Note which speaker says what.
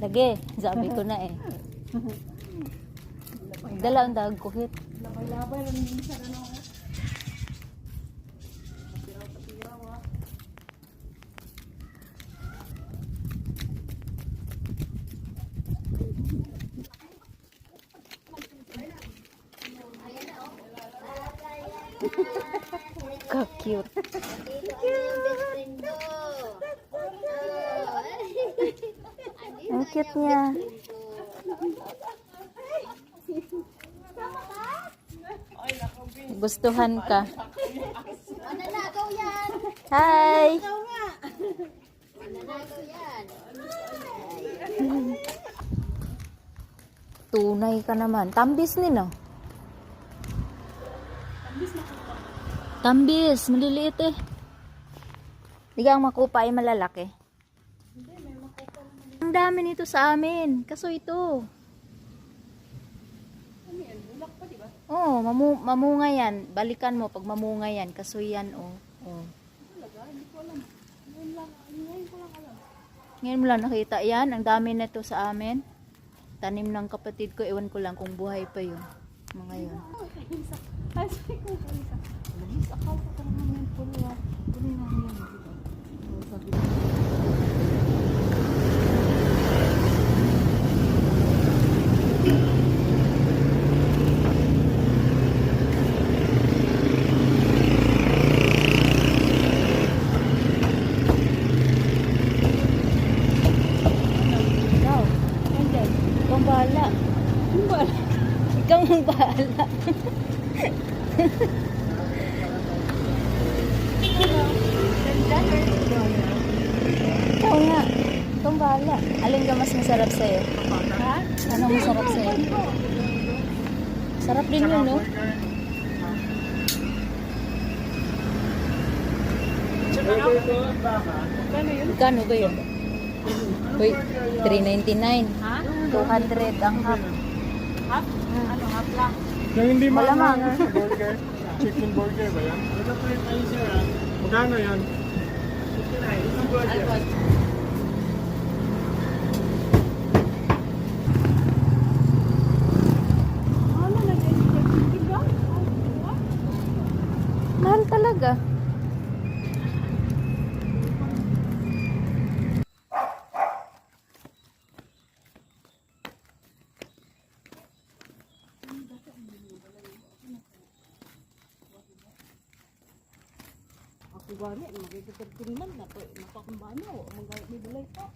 Speaker 1: Lagi, sabi ko na eh. Dala ang dag kuhit.
Speaker 2: Labay-labay lang yung isa na no.
Speaker 1: Ka-cute. Ang cute niya. Gustuhan ka.
Speaker 3: Mananagaw yan.
Speaker 1: Hi!
Speaker 3: Mananagaw yan.
Speaker 1: Tunay ka naman. Tambis ni no? Tambis. Maliliit eh. Di ka ang makupa ay malalaki. Ang dami nito sa amin. Kaso ito. Oh, mamunga yan. Balikan mo pag mamunga yan. Kaso yan, oh. Oh. Ngayon mo lang nakita yan. Ang dami na ito sa amin. Tanim ng kapatid ko. Ewan ko lang kung buhay pa yun. Mga yun.
Speaker 2: Ay, sabi ko isa. Labis akaw ko ka naman yung pulo. Pulo na yan. Sabi ko.
Speaker 1: Ikaw ang bahala. Ikaw ang bahala. Ikaw nga. Ikaw ang bahala. Alin ka mas masarap sa'yo?
Speaker 2: Ha?
Speaker 1: Anong masarap sa'yo? Sarap din yun, no?
Speaker 2: Kano yun?
Speaker 1: Magkano ba yun? Uy, $3.99.
Speaker 2: Ha?
Speaker 1: 200 ang half.
Speaker 2: Half? Ano, half lang?
Speaker 4: Yung hindi
Speaker 1: Malamang.
Speaker 4: burger, chicken burger ba yan? Ano po yung ayos yan? Magkano yan? 59. Isang burger.
Speaker 2: Ano, nag-edit ka?
Speaker 1: Mahal talaga.
Speaker 2: Ako gani, magkikipagpiliman na po. Napakambano, magkakibulay pa.